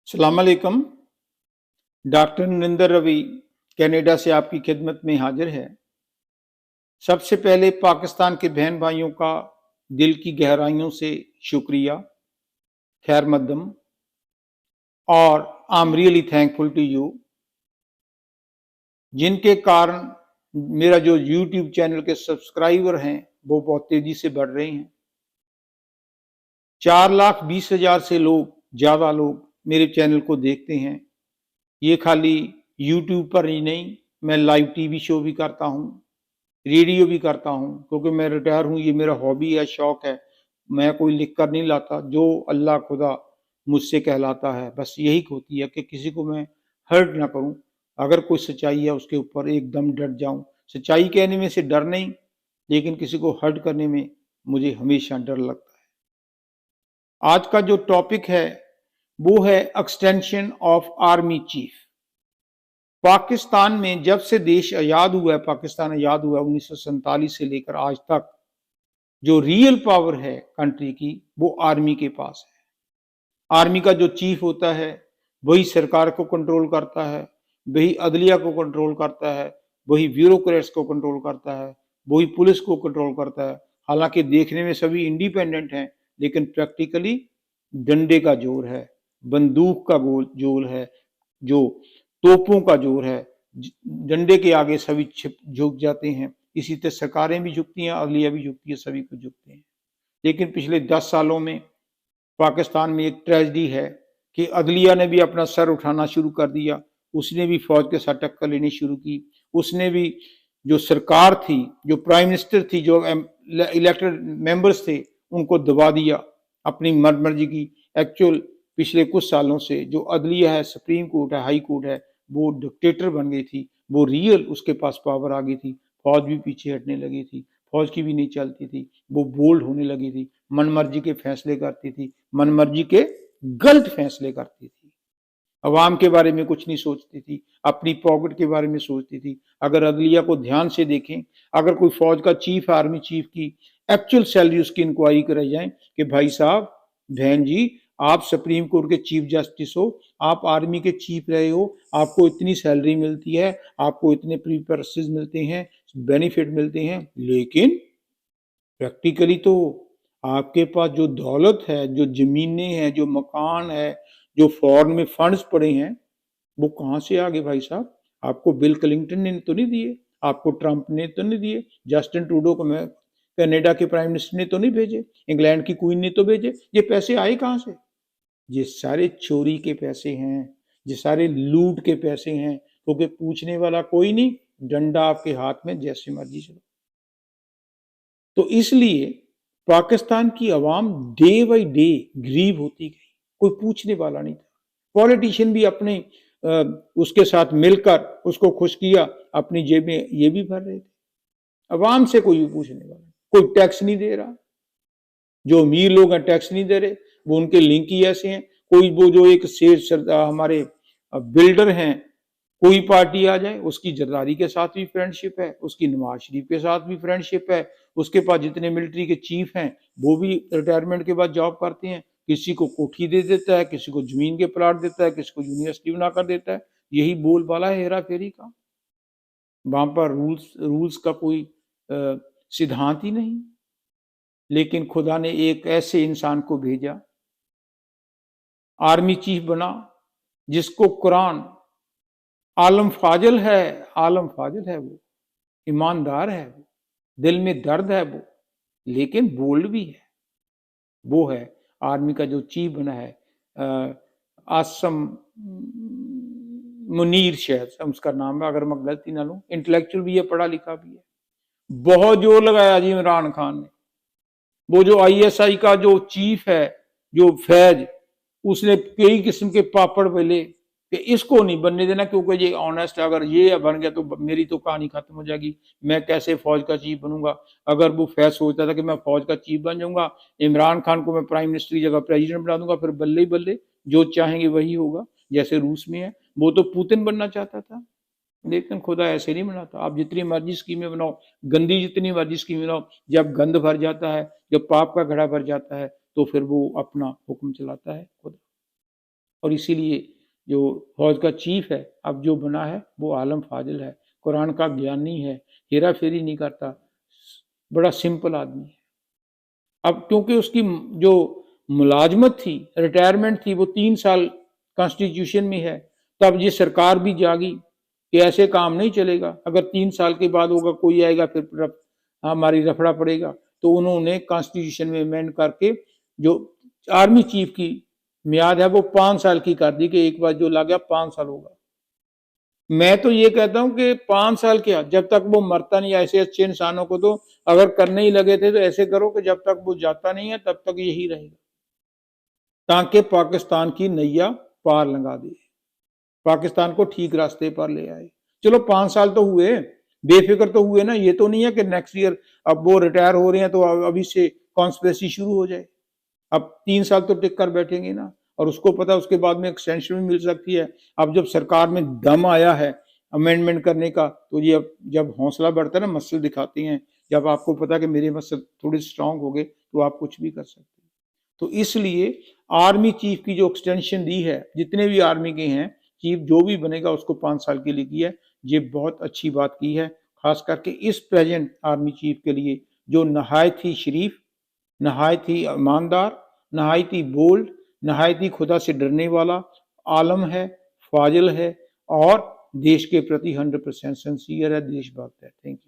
सलाम अलैकुम। Doctor Narendra Ravi Canada से आपकी खिदमत में हाजिर है। सबसे पहले पाकिस्तान के बहन भाइयों का दिल की गहराइयों से शुक्रिया, खैर मकदम, और I am really thankful to you, जिनके कारण मेरा जो यूट्यूब चैनल के सब्सक्राइबर हैं वो बहुत तेजी से बढ़ रहे हैं। 4,20,000 से ज्यादा लोग मेरे चैनल को देखते हैं। ये खाली यूट्यूब पर ही नहीं, मैं लाइव टीवी शो भी करता हूँ, रेडियो भी करता हूँ, क्योंकि मैं रिटायर हूँ। ये मेरा हॉबी है, शौक है। मैं कोई लिख कर नहीं लाता, जो अल्लाह खुदा मुझसे कहलाता है बस यही होती है कि किसी को मैं हर्ट ना करूँ। अगर कोई सच्चाई है उसके ऊपर एकदम डट जाऊं। सच्चाई कहने में से डर नहीं, लेकिन किसी को हर्ट करने में मुझे हमेशा डर लगता है। आज का जो टॉपिक है वो है extension of army chief. Pakistan में जब से देश आजाद हुआ है, पाकिस्तान आजाद हुआ 1947 से लेकर आज तक, जो रियल पावर है कंट्री की वो आर्मी के पास है। आर्मी का जो चीफ होता है वही सरकार को कंट्रोल करता है, वही अदलिया को कंट्रोल करता है, वही ब्यूरोक्रेट्स को कंट्रोल करता है, वही पुलिस को कंट्रोल करता है। हालांकि देखने में सभी इंडिपेंडेंट हैं, लेकिन प्रैक्टिकली डंडे का जोर है, बंदूक का जोर है, जो तोपों का जोर है। डंडे के आगे सभी झुक जाते हैं। इसी तरह सरकारें भी झुकती हैं, अदलिया भी झुकती है, सभी को झुकते हैं। लेकिन पिछले 10 सालों में पाकिस्तान में एक ट्रेजेडी है कि अदलिया ने भी अपना सर उठाना शुरू कर दिया। उसने भी फौज के साथ टक्कर लेनी शुरू की। उसने भी जो सरकार थी, जो प्राइम मिनिस्टर थी, जो इलेक्टेड मेंबर्स थे, उनको दबा दिया अपनी मर्जी की। एक्चुअल पिछले कुछ सालों से जो अदलिया है, सुप्रीम कोर्ट है, हाई कोर्ट है, वो डिक्टेटर बन गई थी। वो रियल उसके पास पावर आ गई थी। फौज भी पीछे हटने लगी थी, फौज की भी नहीं चलती थी। वो बोल्ड होने लगी थी, मनमर्जी के फैसले करती थी, मनमर्जी के गलत फैसले करती थी। अवाम के बारे में कुछ नहीं सोचती थी, अपनी पॉकेट के बारे में सोचती थी। अगर अदलिया को ध्यान से देखें, अगर कोई फौज का चीफ, आर्मी चीफ की एक्चुअल सैलरी उसकी इंक्वायरी कराई जाए कि भाई साहब, बहन जी, आप सुप्रीम कोर्ट के चीफ जस्टिस हो, आप आर्मी के चीफ रहे हो, आपको इतनी सैलरी मिलती है, आपको इतने प्रीपर्सेस मिलते हैं, बेनिफिट मिलते हैं, लेकिन प्रैक्टिकली तो आपके पास जो दौलत है, जो जमीनें हैं, जो मकान है, जो फॉरेन में फंड्स पड़े हैं, वो कहाँ से आ गए भाई साहब? आपको बिल क्लिंटन ने तो नहीं दिए, आपको ट्रंप ने तो नहीं दिए, जस्टिन ट्रूडो को मैं कनाडा के प्राइम मिनिस्टर ने तो नहीं भेजे, इंग्लैंड की क्वीन ने तो भेजे। ये पैसे आए कहाँ से? ये सारे चोरी के पैसे हैं, ये सारे लूट के पैसे हैं, क्योंकि पूछने वाला कोई नहीं, डंडा आपके हाथ में, जैसे मर्जी चलो। तो इसलिए पाकिस्तान की आवाम डे बाई डे ग्रीव होती गई, कोई पूछने वाला नहीं था। पॉलिटिशियन भी अपने उसके साथ मिलकर उसको खुश किया, अपनी जेबें ये भी भर रहे थे। अवाम से कोई भी पूछने वाला नहीं, कोई टैक्स नहीं दे रहा। जो अमीर लोग हैं टैक्स नहीं दे रहे, वो उनके लिंक ही ऐसे हैं। कोई वो जो एक शेर हमारे बिल्डर हैं, कोई पार्टी आ जाए उसकी जरदारी के साथ भी फ्रेंडशिप है, उसकी नवाज शरीफ के साथ भी फ्रेंडशिप है। उसके पास जितने मिलिट्री के चीफ हैं वो भी रिटायरमेंट के बाद जॉब करते हैं। किसी को कोठी दे देता है, किसी को जमीन के प्लाट देता है, किसी को यूनिवर्सिटी बना कर देता है। यही बोलबाला है हेरा फेरी का। वहां पर रूल्स का कोई सिद्धांत ही नहीं। लेकिन खुदा ने एक ऐसे इंसान को भेजा, आर्मी चीफ बना, जिसको कुरान, आलम फाजिल है, आलम फाजिल है वो, ईमानदार है वो, दिल में दर्द है वो, लेकिन बोल्ड भी है। वो है आर्मी का जो चीफ बना है, आसम मुनीर, शायद उसका नाम है, अगर मैं गलती ना लूं। इंटेलेक्चुअल भी है, पढ़ा लिखा भी है। बहुत जोर लगाया जी इमरान खान ने। वो जो आईएसआई का जो चीफ है, जो फैज, उसने कई किस्म के पापड़ बेले कि इसको नहीं बनने देना, क्योंकि ये ऑनेस्ट, अगर ये बन गया तो मेरी तो कहानी खत्म हो जाएगी। मैं कैसे फौज का चीफ बनूंगा? अगर वो फैज सोचता था कि मैं फौज का चीफ बन जाऊंगा, इमरान खान को मैं प्राइम मिनिस्टर की जगह प्रेसिडेंट बना दूंगा, फिर बल्ले ही बल्ले जो चाहेंगे वही होगा, जैसे रूस में है। वो तो पुतिन बनना चाहता था, लेकिन खुदा ऐसे नहीं बनाता। आप जितनी मर्जी स्कीमें बनाओ, गंदी जितनी मर्जी स्कीमें बनाओ, जब गंद भर जाता है, जब पाप का घड़ा भर जाता है, तो फिर वो अपना हुक्म चलाता है खुदा। और इसीलिए जो फौज का चीफ है अब जो बना है वो आलम फाजिल है, कुरान का ज्ञानी है, हेरा फेरी नहीं करता, बड़ा सिंपल आदमी है। अब क्योंकि उसकी जो मुलाजमत थी, रिटायरमेंट थी, वो 3 साल कॉन्स्टिट्यूशन में है, तब ये सरकार भी जागी कि ऐसे काम नहीं चलेगा, अगर 3 साल के बाद होगा कोई आएगा फिर हमारी रफड़ा पड़ेगा। तो उन्होंने कॉन्स्टिट्यूशन में अमेंड करके जो आर्मी चीफ की मियाद है वो 5 साल की कर दी कि एक बार जो लग गया 5 साल होगा। मैं तो ये कहता हूं कि 5 साल क्या, जब तक वो मरता नहीं, ऐसे अच्छे इंसानों को तो अगर करने ही लगे थे तो ऐसे करो कि जब तक वो जाता नहीं है तब तक यही रहेगा, ताकि पाकिस्तान की नैया पार लगा दे, पाकिस्तान को ठीक रास्ते पर ले आए। चलो 5 साल तो हुए, बेफिक्र तो हुए ना, ये तो नहीं है कि नेक्स्ट ईयर अब वो रिटायर हो रहे हैं तो अभी से कॉन्स्पिरेसी शुरू हो जाए। अब 3 साल तो टिक कर बैठेंगे ना, और उसको पता है उसके बाद में एक्सटेंशन भी मिल सकती है। अब जब सरकार में दम आया है अमेंडमेंट करने का, तो ये अब जब हौसला बढ़ता है ना, मसल दिखाते हैं, जब आपको पता है कि मेरे मसल थोड़े स्ट्रांग हो गए तो आप कुछ भी कर सकते हैं। तो इसलिए आर्मी चीफ की जो एक्सटेंशन दी है, जितने भी आर्मी के हैं चीफ, जो भी बनेगा उसको 5 साल के लिए किया है, ये बहुत अच्छी बात की है, खास करके इस प्रेजेंट आर्मी चीफ के लिए, जो नहायत ही शरीफ, नहायत ही ईमानदार, नहायत ही बोल्ड, नहायत ही खुदा से डरने वाला आलम है, फाजिल है, और देश के प्रति 100% सिंसियर है, देशभक्त है। Thank you.